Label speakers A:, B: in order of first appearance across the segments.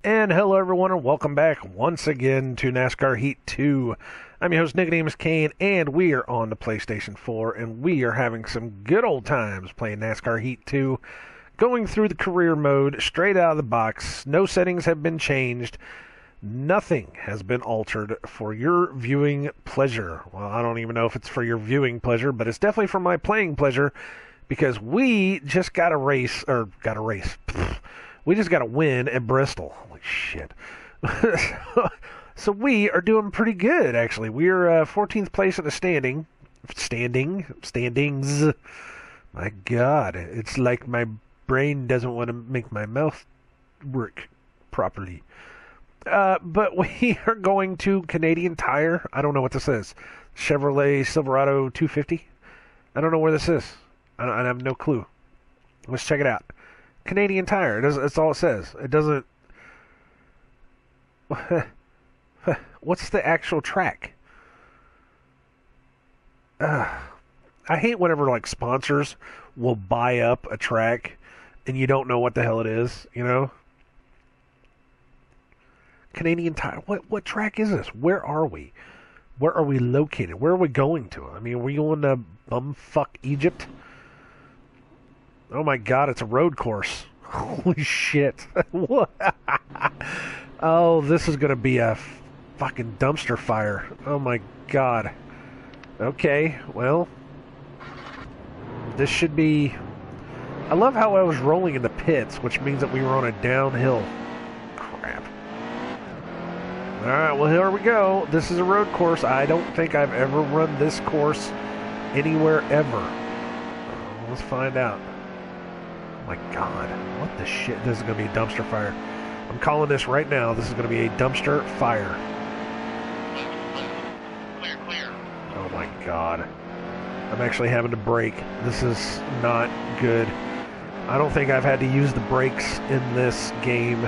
A: And hello everyone and welcome back once again to NASCAR Heat 2. I'm your host nicodemoscain and we are on the PlayStation 4 and we are having some good old times playing NASCAR Heat 2. Going through the career mode straight out of the box. No settings have been changed. Nothing has been altered for your viewing pleasure. Well, I don't even know if it's for your viewing pleasure, but it's definitely for my playing pleasure because we just got a race. We just got a win at Bristol. Holy shit. So we are doing pretty good, actually. We're 14th place in the standings. My God, it's like my brain doesn't want to make my mouth work properly. But we are going to Canadian Tire. I don't know what this is. Chevrolet Silverado 250. I don't know where this is. I have no clue. Let's check it out. Canadian Tire. That's all it says. It doesn't... What's the actual track? I hate whenever, like, sponsors will buy up a track and you don't know what the hell it is, you know? Canadian Tire. What track is this? Where are we? Where are we located? Where are we going to? I mean, are we going to bumfuck Egypt? Oh my God, it's a road course. Holy shit. What? Oh, this is going to be a fucking dumpster fire. Oh my God. Okay, well, this should be... I love how I was rolling in the pits, which means that we were on a downhill. Crap. Alright, well, here we go. This is a road course. I don't think I've ever run this course anywhere ever. Let's find out. Oh my God, what the shit? This is going to be a dumpster fire. I'm calling this right now. This is going to be a dumpster fire.
B: Clear.
A: Oh my God. I'm actually having to brake. This is not good. I don't think I've had to use the brakes in this game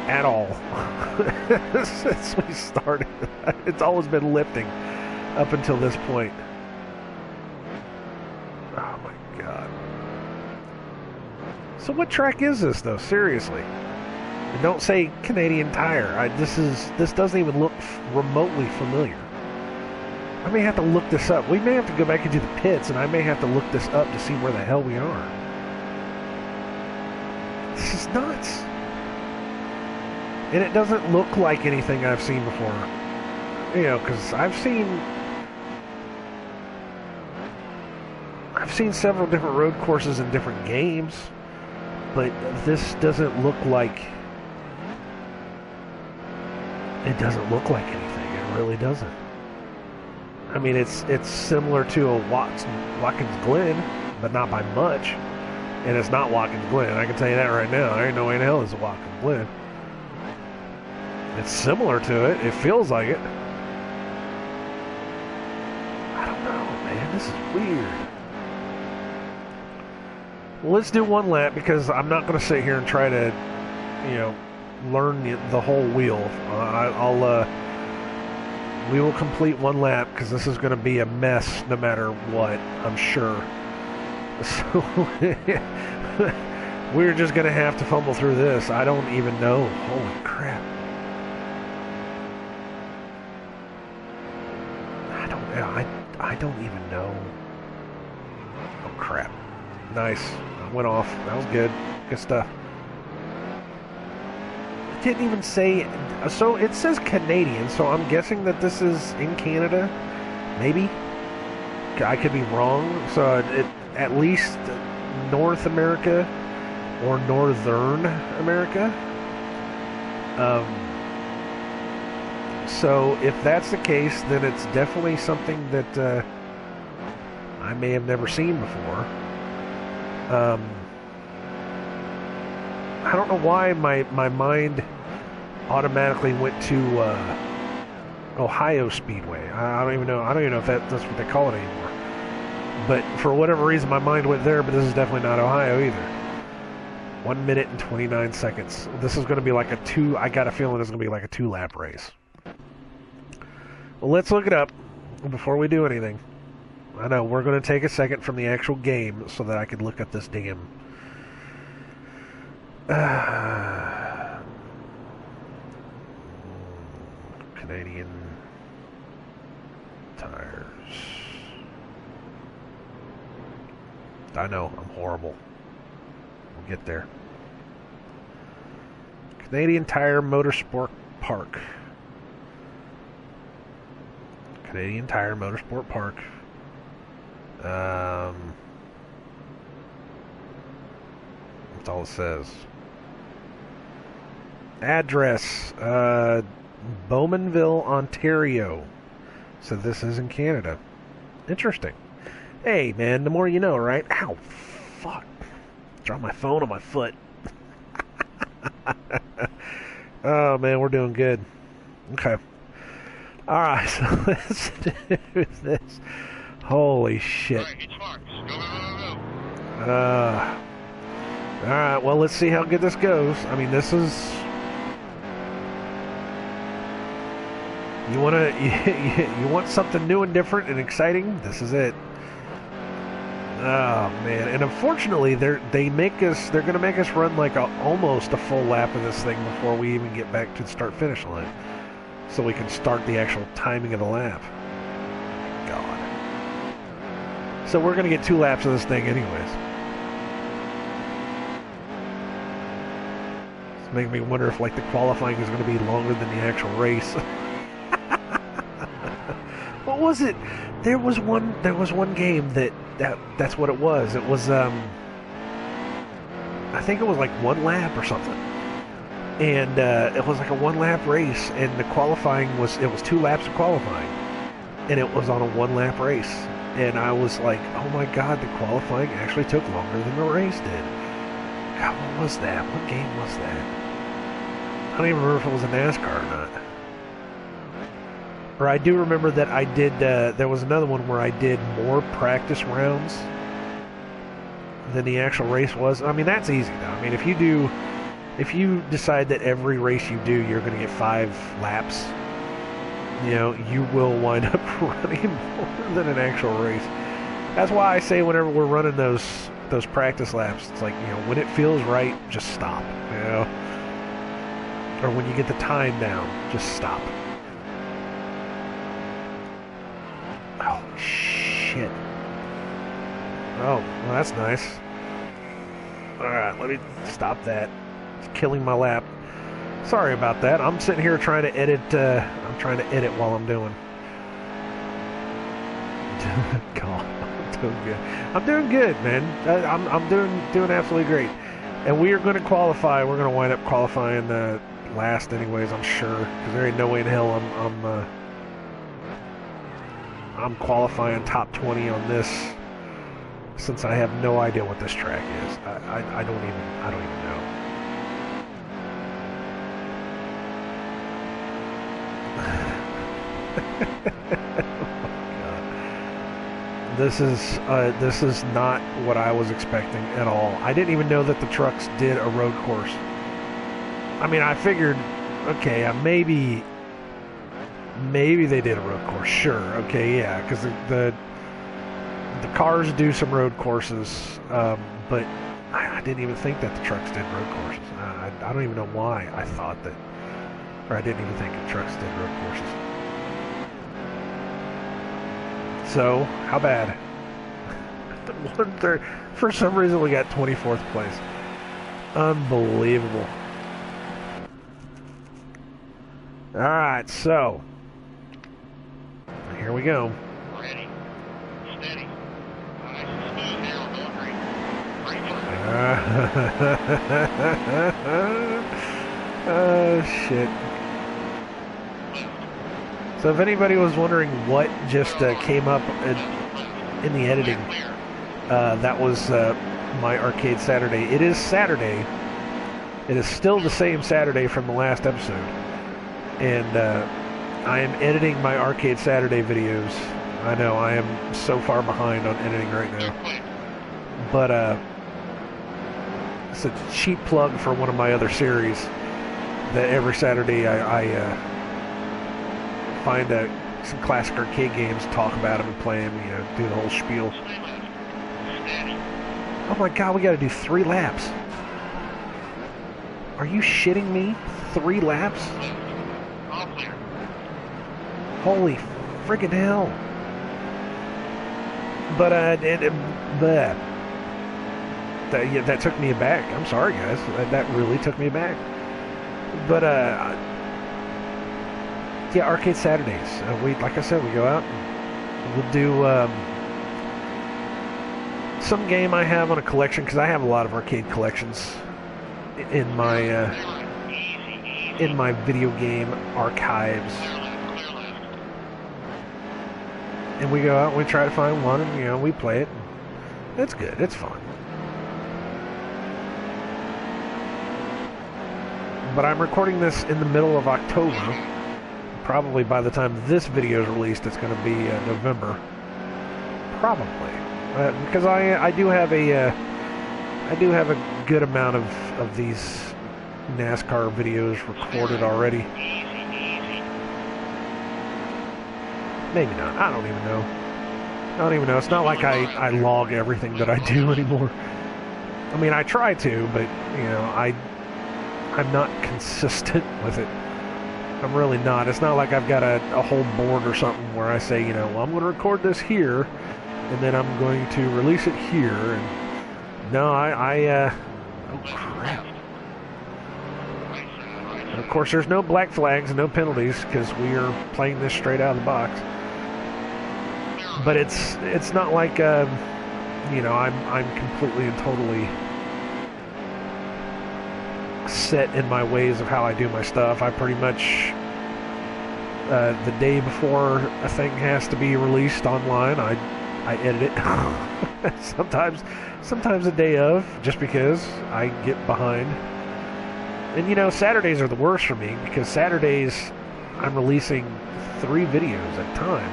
A: at all since we started. It's always been lifting up until this point. Oh my God. So what track is this, though? Seriously. And don't say Canadian Tire. This doesn't even look remotely familiar. I may have to look this up. We may have to go back into the pits, and I may have to look this up to see where the hell we are. This is nuts. And it doesn't look like anything I've seen before. You know, because I've seen several different road courses in different games. But this doesn't look like... It doesn't look like anything. It really doesn't. I mean, it's similar to a Watkins Glen, but not by much. And it's not Watkins Glen. I can tell you that right now. There ain't no way in hell it's a Watkins Glen. It's similar to it. It feels like it. I don't know, man. This is weird. Well, let's do one lap because I'm not going to sit here and try to, you know, learn the whole wheel. We will complete one lap because this is going to be a mess no matter what, I'm sure. So we're just going to have to fumble through this. I don't even know. Holy crap. I don't even know. Oh crap. Nice. I went off. That was good. Good stuff. It didn't even say... So it says Canadian, so I'm guessing that this is in Canada? Maybe? I could be wrong. So at least North America or Northern America. So if that's the case, then it's definitely something that I may have never seen before. I don't know why my mind automatically went to Ohio Speedway. I don't even know if that's what they call it anymore. But for whatever reason, my mind went there. But this is definitely not Ohio either. 1 minute and 29 seconds. This is going to be like I got a feeling it's going to be like a 2-lap race. Well, let's look it up before we do anything. I know, we're going to take a second from the actual game so that I can look up this damn... Canadian tires. I know, I'm horrible. We'll get there. Canadian Tire Motorsport Park. Canadian Tire Motorsport Park. That's all it says. Address, Bowmanville, Ontario. So this is in Canada. Interesting. Hey, man, the more you know, right? Ow, fuck. Dropped my phone on my foot. Oh, man, we're doing good. Okay. Alright, so let's do this. Holy shit. Alright, well, let's see how good this goes. I mean, this is... You want something new and different and exciting? This is it. Oh man! And unfortunately, they're going to make us run like almost a full lap of this thing before we even get back to the start-finish line, so we can start the actual timing of the lap. God. So we're going to get 2 laps of this thing anyways. It's making me wonder if like the qualifying is going to be longer than the actual race. What was it? There was one game that's what it was. It was I think it was like 1 lap or something. And it was like a 1 lap race, and the qualifying was 2 laps of qualifying. And it was on a 1 lap race. And I was like, "Oh my god, the qualifying actually took longer than the race did." God, what was that? What game was that? I don't even remember if it was a NASCAR or not. Or I do remember that I did, there was another one where I did more practice rounds than the actual race was. I mean, that's easy though. I mean, if you decide that every race you do, you're going to get 5 laps, you know, you will wind up running more than an actual race. That's why I say whenever we're running those practice laps, it's like, you know, when it feels right, just stop, you know? Or when you get the time down, just stop. Oh, shit. Oh, well, that's nice. Alright, let me stop that. It's killing my lap. Sorry about that. I'm sitting here trying to edit, I'm trying to edit while I'm doing. God, I'm doing good. I'm doing good, man. I'm doing absolutely great. And we are going to qualify. We're going to wind up qualifying last anyways, I'm sure. Because there ain't no way in hell I'm qualifying top 20 on this, since I have no idea what this track is. I don't even know. Oh, God. This is not what I was expecting at all. I didn't even know that the trucks did a road course. I mean, I figured, okay, maybe they did a road course. Sure, okay, yeah, because the cars do some road courses, but I didn't even think that the trucks did road courses. I don't even know why I thought that, or I didn't even think the trucks did road courses. So, how bad? 1/3. For some reason, we got 24th place. Unbelievable. All right, so here we go.
B: Ready, steady, nice and smooth here. We're going green.
A: Oh shit. So if anybody was wondering what just came up in the editing, that was my Arcade Saturday. It is Saturday. It is still the same Saturday from the last episode. And I am editing my Arcade Saturday videos. I know, I am so far behind on editing right now. But it's a cheap plug for one of my other series that every Saturday I find some classic arcade games, talk about them and play them, you know, do the whole spiel. Oh my god, we gotta do 3 laps. Are you shitting me? 3 laps? Holy friggin' hell. But, that took me aback. I'm sorry, guys. That really took me aback. But, yeah, Arcade Saturdays. Like I said, we go out and we'll do some game I have on a collection, because I have a lot of arcade collections in my video game archives. And we go out and we try to find one, and we play it. It's good. It's fun. But I'm recording this in the middle of October. Probably by the time this video is released, it's going to be November. Probably, because I do have a good amount of these NASCAR videos recorded already. Maybe not. I don't even know. It's not like I log everything that I do anymore. I mean, I try to, but I'm not consistent with it. I'm really not. It's not like I've got a whole board or something where I say, well, I'm going to record this here, and then I'm going to release it here. And no, oh crap. And of course, there's no black flags and no penalties because we are playing this straight out of the box. But it's not like I'm completely and totally set in my ways of how I do my stuff. I pretty much the day before a thing has to be released online, I edit it. sometimes a day of, just because I get behind. And Saturdays are the worst for me, because Saturdays I'm releasing 3 videos at a time.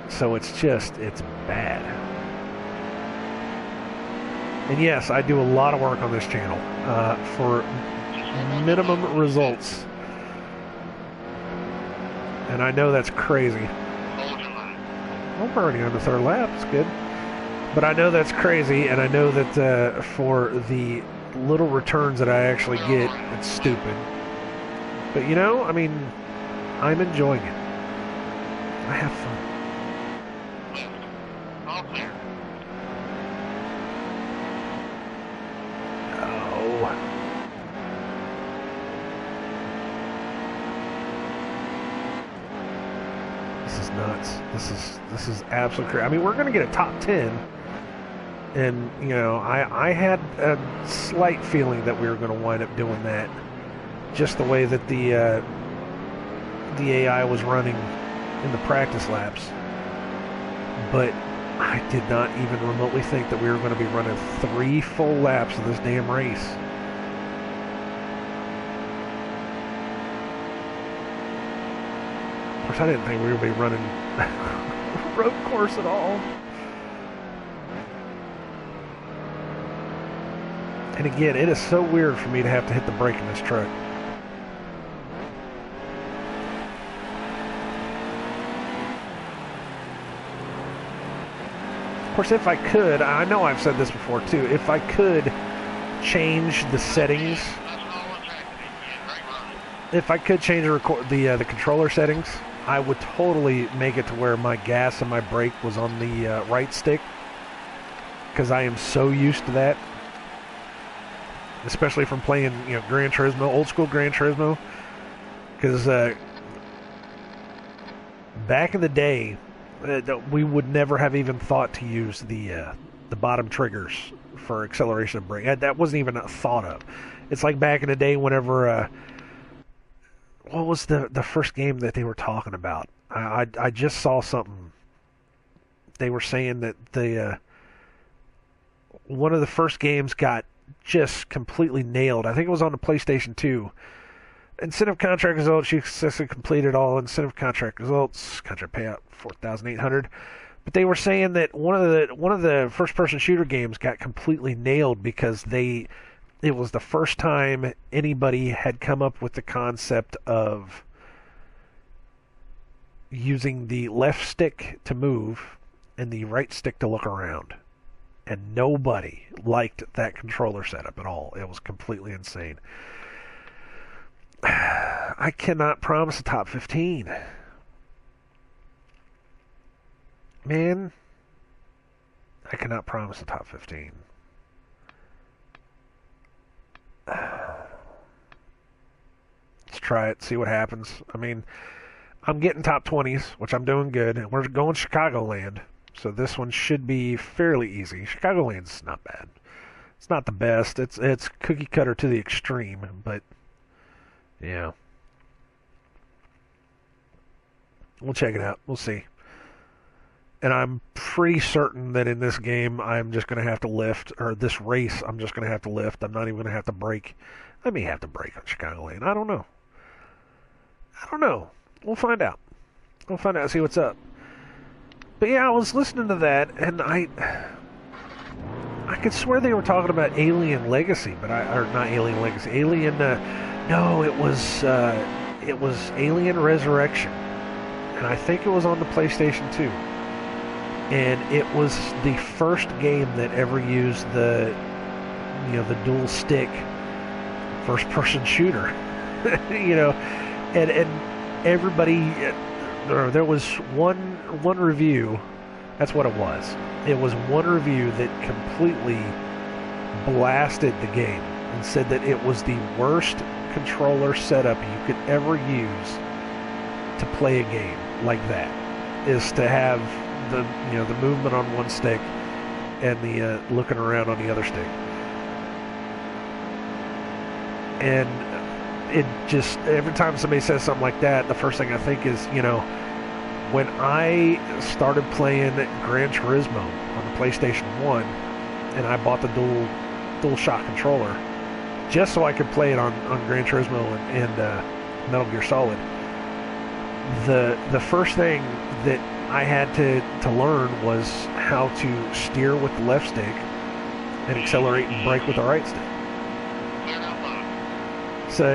A: So it's bad. And yes, I do a lot of work on this channel for minimum results. And I know that's crazy. I'm already on the 3rd lap. It's good. But I know that's crazy, and I know that for the little returns that I actually get, it's stupid. But I mean, I'm enjoying it. I have fun. This is absolutely crazy. I mean, we're going to get a top 10, and I had a slight feeling that we were going to wind up doing that, just the way that the AI was running in the practice laps. But I did not even remotely think that we were going to be running 3 full laps of this damn race. Of course, I didn't think we were going to be running road course at all. And again, it is so weird for me to have to hit the brake in this truck. Of course, if I could, I know I've said this before too, if I could change the settings, if I could change the controller settings, I would totally make it to where my gas and my brake was on the right stick, because I am so used to that, especially from playing Gran Turismo, old school Gran Turismo, because back in the day we would never have even thought to use the bottom triggers for acceleration and brake. That wasn't even a thought of. It's like back in the day whenever what was the first game that they were talking about? I just saw something. They were saying that the one of the first games got just completely nailed. I think it was on the PlayStation 2. Incentive contract results, you successfully completed all incentive contract results. Contract payout $4,800. But they were saying that one of the first-person shooter games got completely nailed because it was the first time anybody had come up with the concept of using the left stick to move and the right stick to look around. And nobody liked that controller setup at all. It was completely insane. I cannot promise a top 15. Man, I cannot promise the top 15. Let's try it, see what happens. I mean, I'm getting top 20s, which I'm doing good, and we're going Chicagoland, so this one should be fairly easy. Chicagoland's not bad. It's not the best. It's cookie cutter to the extreme, but yeah. We'll check it out. We'll see. And I'm pretty certain that in this game, I'm just going to have to lift, or this race, I'm just going to have to lift. I'm not even going to have to brake. I may have to brake on Chicagoland. I don't know. We'll find out. We'll find out, see what's up. But yeah, I was listening to that, and I could swear they were talking about Alien Legacy, but or not Alien Legacy, Alien. No, it was Alien Resurrection, and I think it was on the PlayStation 2. And it was the first game that ever used the dual stick first person shooter. And everybody, there was one review. That's what it was. It was one review that completely blasted the game and said that it was the worst controller setup you could ever use to play a game like that. Is to have the movement on one stick and the looking around on the other stick. And it just, every time somebody says something like that, the first thing I think is, when I started playing Gran Turismo on the PlayStation 1 and I bought the dual shock controller just so I could play it on Gran Turismo and Metal Gear Solid, the first thing that I had to learn was how to steer with the left stick and accelerate and brake with the right stick. So,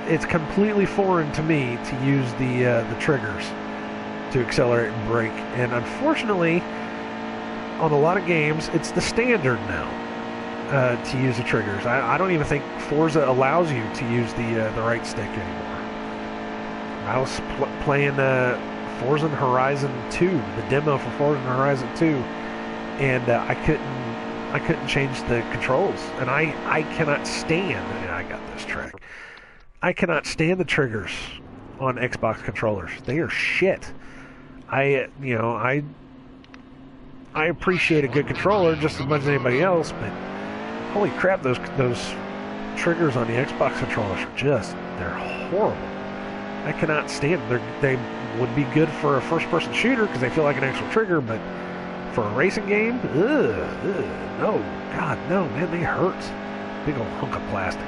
A: it's completely foreign to me to use the triggers to accelerate and brake. And unfortunately, on a lot of games, it's the standard now to use the triggers. I don't even think Forza allows you to use the right stick anymore. I was playing Forza Horizon 2, the demo for Forza Horizon 2, and I couldn't change the controls, and I cannot stand. I got this track. I cannot stand the triggers on Xbox controllers. They are shit. I appreciate a good controller just as much as anybody else, but holy crap, those triggers on the Xbox controllers are they're horrible. I cannot stand them. They would be good for a first-person shooter because they feel like an actual trigger, but for a racing game, no, God, no, man, they hurt. Big old hunk of plastic.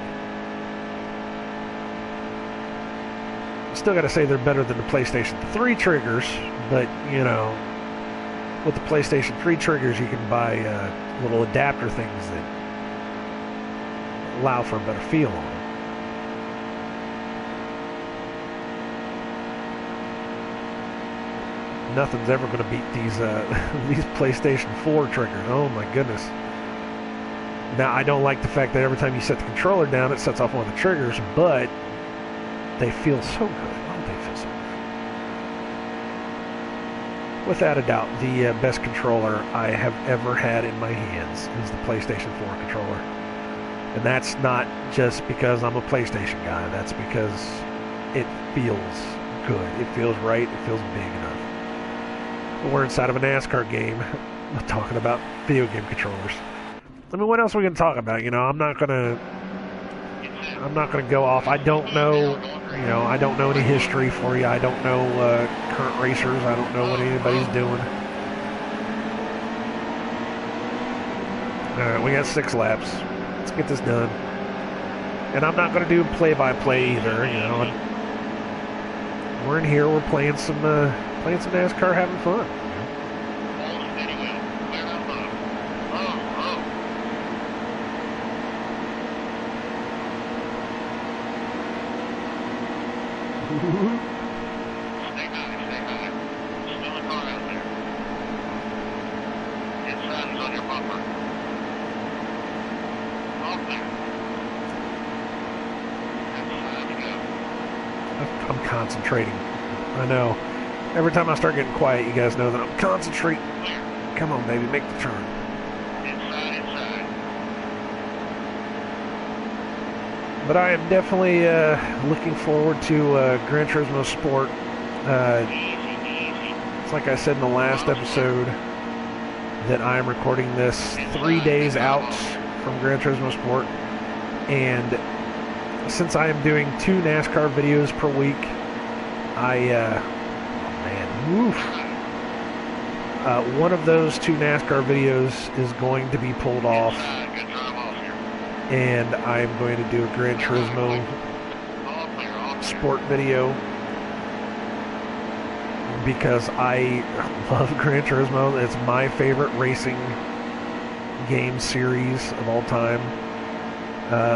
A: Still got to say they're better than the PlayStation 3 triggers, but with the PlayStation 3 triggers, you can buy little adapter things that allow for a better feel on them. Nothing's ever going to beat these PlayStation 4 triggers. Oh my goodness. Now, I don't like the fact that every time you set the controller down, it sets off one of the triggers, but they feel so good. Oh, they feel so good. Without a doubt, the best controller I have ever had in my hands is the PlayStation 4 controller. And that's not just because I'm a PlayStation guy. That's because it feels good. It feels right. It feels big enough. We're inside of a NASCAR game talking about video game controllers. I mean, what else are we going to talk about? I'm not going to go off. I don't know, I don't know any history for you. I don't know current racers. I don't know what anybody's doing. All right, we got 6 laps. Let's get this done. And I'm not going to do play-by-play either. We're in here. We're playing some NASCAR, having fun.
B: Stay high. There's still a car out there. Inside is on your bumper. Off there. That's the side to go.
A: I'm concentrating. I know. Every time I start getting quiet, you guys know that I'm concentrating. Come on, baby, make the turn.
B: Inside.
A: But I am definitely looking forward to Gran Turismo Sport.
B: Easy.
A: It's like I said in the last episode that I'm recording this 3 days out from Gran Turismo Sport. And since I am doing 2 NASCAR videos per week, one of those 2 NASCAR videos is going to be pulled off,
B: Good drive off here.
A: and I'm going to do a Gran Turismo
B: All clear.
A: Sport video because I love Gran Turismo. It's my favorite racing game series of all time.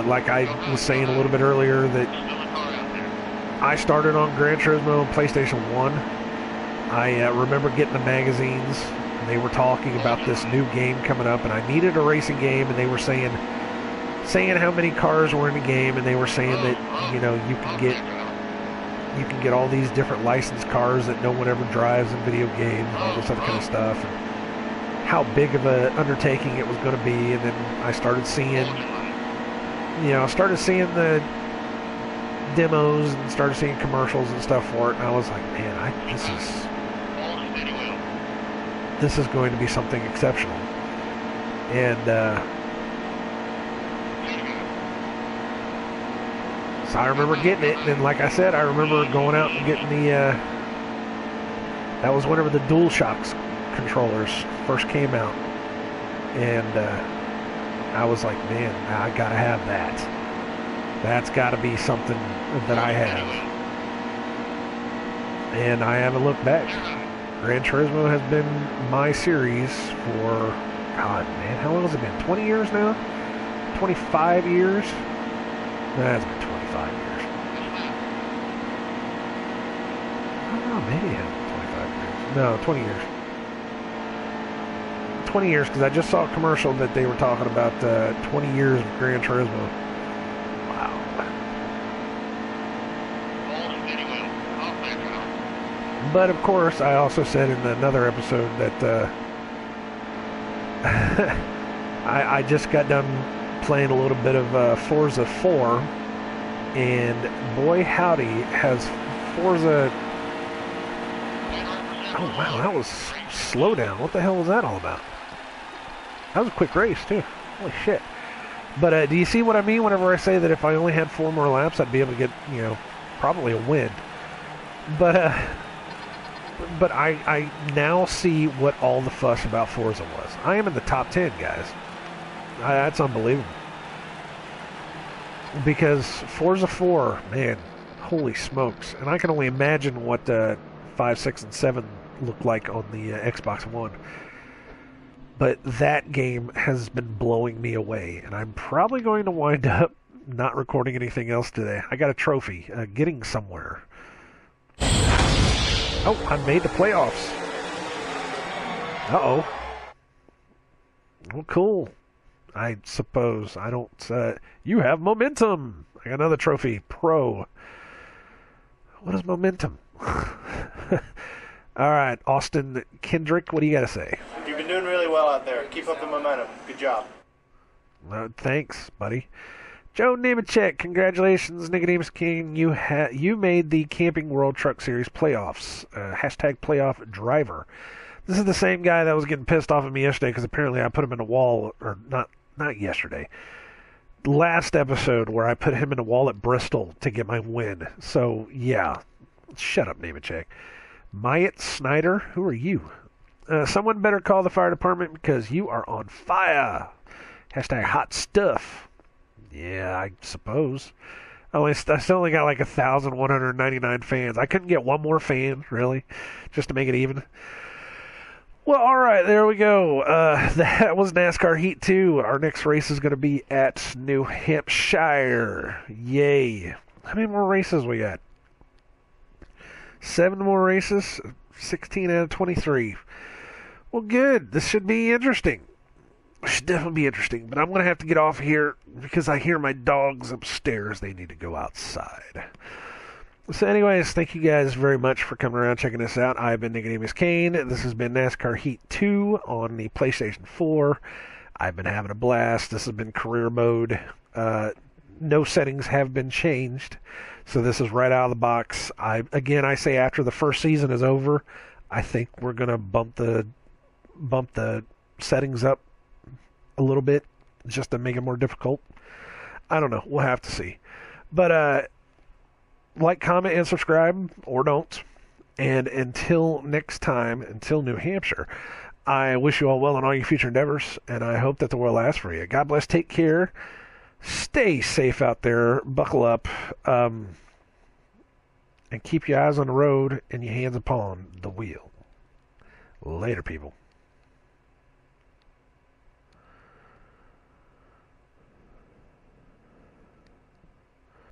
A: Like I was saying a little bit earlier, that
B: Still a car out there.
A: I started on Gran Turismo on PlayStation 1. I remember getting the magazines, and they were talking about this new game coming up, and I needed a racing game, and they were saying how many cars were in the game, and they were saying that, you know, you can get all these different licensed cars that no one ever drives in video games and all this other kind of stuff, and how big of an undertaking it was going to be. And then I started seeing the demos and started seeing commercials and stuff for it, and I was like, man, this is going to be something exceptional. And so I remember getting it, and then, like I said, I remember going out and getting that was whenever the DualShock controllers first came out, and I was like, man, I gotta have that. That's gotta be something that I have. And I haven't looked back. Gran Turismo has been my series for, God, man, how long has it been? 20 years now? 25 years? That's been 25 years. I don't know, maybe it has been 25 years. No, 20 years. 20 years, because I just saw a commercial that they were talking about 20 years of Gran Turismo. Wow. But of course, I also said in another episode that I just got done playing a little bit of Forza 4, and boy howdy has Forza... Oh wow, that was slow down. What the hell was that all about? That was a quick race too. Holy shit. But do you see what I mean whenever I say that if I only had 4 more laps, I'd be able to get, you know, probably a win. But I now see what all the fuss about Forza was. I am in the top 10, guys. That's unbelievable. Because Forza 4, man, holy smokes. And I can only imagine what 5, 6, and 7 look like on the Xbox One. But that game has been blowing me away. And I'm probably going to wind up not recording anything else today. I got a trophy, getting somewhere. Oh, I made the playoffs. Uh-oh. Well, cool. I suppose. I don't... you have momentum. I got another trophy. Pro. What is momentum? All right, Austin Kendrick, what do you got to say?
C: You've been doing really well out there. Keep up the momentum. Good job.
A: Thanks, buddy. Joe Nemechek, congratulations, nicodemoscain. You made the Camping World Truck Series playoffs. Hashtag playoff driver. This is the same guy that was getting pissed off at me yesterday because apparently I put him in a wall, or not yesterday. Last episode where I put him in a wall at Bristol to get my win. So, yeah. Shut up, Nemechek. Myatt Snyder, who are you? Someone better call the fire department because you are on fire. Hashtag hot stuff. Yeah, I suppose. I still only got like 1,199 fans. I couldn't get one more fan, really, just to make it even. Well, all right, there we go. That was NASCAR Heat 2. Our next race is going to be at New Hampshire. Yay. How many more races we got? 7 more races, 16 out of 23. Well, good. This should be interesting. It should definitely be interesting. But I'm going to have to get off here because I hear my dogs upstairs. They need to go outside. So anyways, thank you guys very much for coming around checking this out. I've been nicodemoscain. This has been NASCAR Heat 2 on the PlayStation 4. I've been having a blast. This has been career mode. No settings have been changed, so this is right out of the box. I say after the first season is over, I think we're gonna bump the settings up a little bit just to make it more difficult. I don't know. We'll have to see. But like, comment, and subscribe, or don't. And until next time, until New Hampshire, I wish you all well in all your future endeavors, and I hope that the world lasts for you. God bless, take care, stay safe out there, buckle up, and keep your eyes on the road and your hands upon the wheel. Later, people.